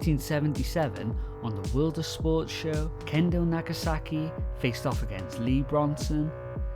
1977, on the World of Sports show, Kendo Nagasaki faced off against Lee Bronson,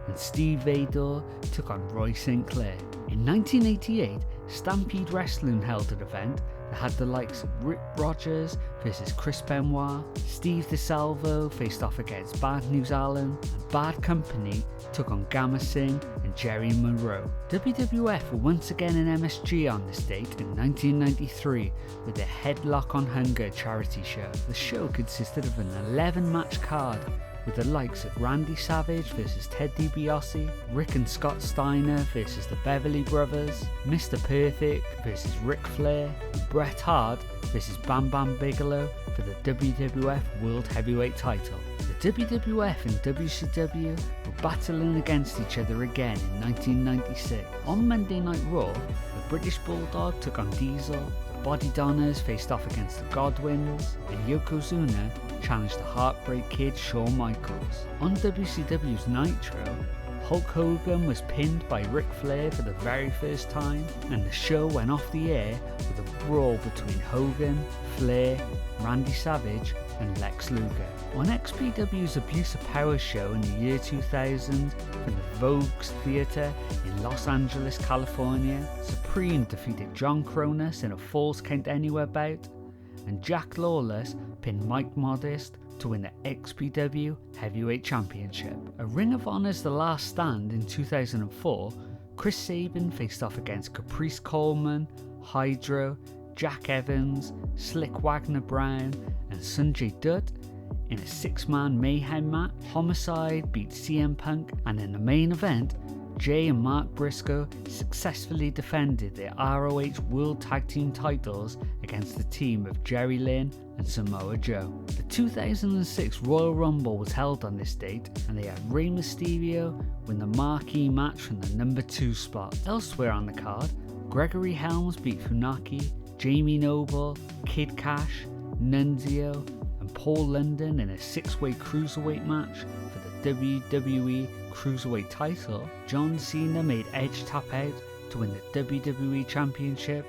and Steve Vador took on Roy Sinclair. In 1988, Stampede Wrestling held an event that had the likes of Rip Rogers versus Chris Benoit, Steve DeSalvo faced off against Bad News Allen, and Bad Company took on Gamma Singh and Jerry Monroe. WWF were once again in MSG on this date in 1993 with their Headlock on Hunger charity show. The show consisted of an 11-match card with the likes of Randy Savage versus Ted DiBiase, Rick and Scott Steiner versus the Beverly Brothers, Mr. Perfect versus Ric Flair, and Bret Hart versus Bam Bam Bigelow for the WWF World Heavyweight title. The WWF and WCW were battling against each other again in 1996. On Monday Night Raw, the British Bulldog took on Diesel, the Body Donners faced off against the Godwins, and Yokozuna challenged the Heartbreak Kid Shawn Michaels. On WCW's Nitro, Hulk Hogan was pinned by Ric Flair for the very first time, and the show went off the air with a brawl between Hogan, Flair, Randy Savage and Lex Luger. On XPW's Abuse of Power show in the year 2000 from the Vogue's Theatre in Los Angeles, California, Supreme defeated John Kronus in a Falls Count Anywhere bout, and Jack Lawless pinned Mike Modest to win the XPW Heavyweight Championship. A Ring of Honor's The Last Stand in 2004, Chris Sabin faced off against Caprice Coleman, Hydro, Jack Evans, Slick Wagner Brown and Sanjay Dutt in a 6-man mayhem match. Homicide beat CM Punk, and in the main event, Jay and Mark Briscoe successfully defended their ROH World Tag Team titles against the team of Jerry Lynn and Samoa Joe. The 2006 Royal Rumble was held on this date, and they had Rey Mysterio win the marquee match from the number 2 spot. Elsewhere on the card, Gregory Helms beat Funaki, Jamie Noble, Kid Cash, Nunzio and Paul London in a 6-way cruiserweight match for the WWE Cruiserweight title. John Cena made Edge tap out to win the WWE Championship,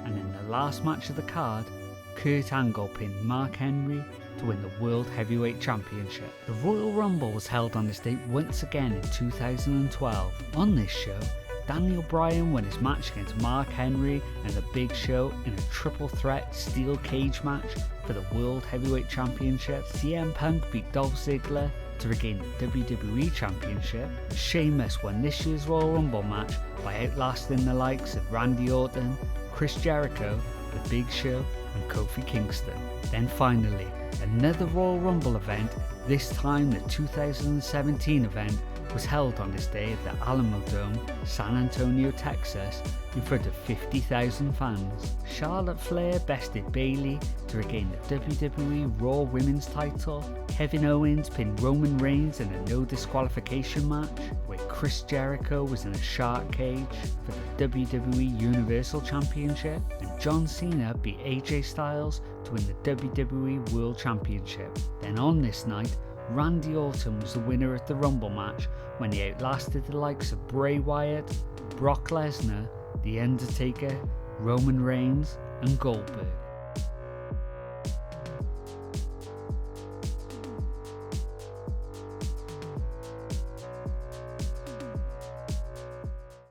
and in the last match of the card, Kurt Angle pinned Mark Henry to win the World Heavyweight Championship. The Royal Rumble was held on this date once again in 2012. On this show, Daniel Bryan won his match against Mark Henry and The Big Show in a triple threat steel cage match for the World Heavyweight Championship. CM Punk beat Dolph Ziggler to regain the WWE Championship. Sheamus won this year's Royal Rumble match by outlasting the likes of Randy Orton, Chris Jericho, The Big Show and Kofi Kingston. Then finally, another Royal Rumble event, this time the 2017 event, was held on this day at the Alamo Dome, San Antonio, Texas, in front of 50,000 fans. Charlotte Flair bested Bayley to regain the WWE Raw Women's title. Kevin Owens pinned Roman Reigns in a no disqualification match, where Chris Jericho was in a shark cage for the WWE Universal Championship, and John Cena beat AJ Styles to win the WWE World Championship. Then on this night, Randy Orton was the winner at the Rumble match when he outlasted the likes of Bray Wyatt, Brock Lesnar, The Undertaker, Roman Reigns and Goldberg.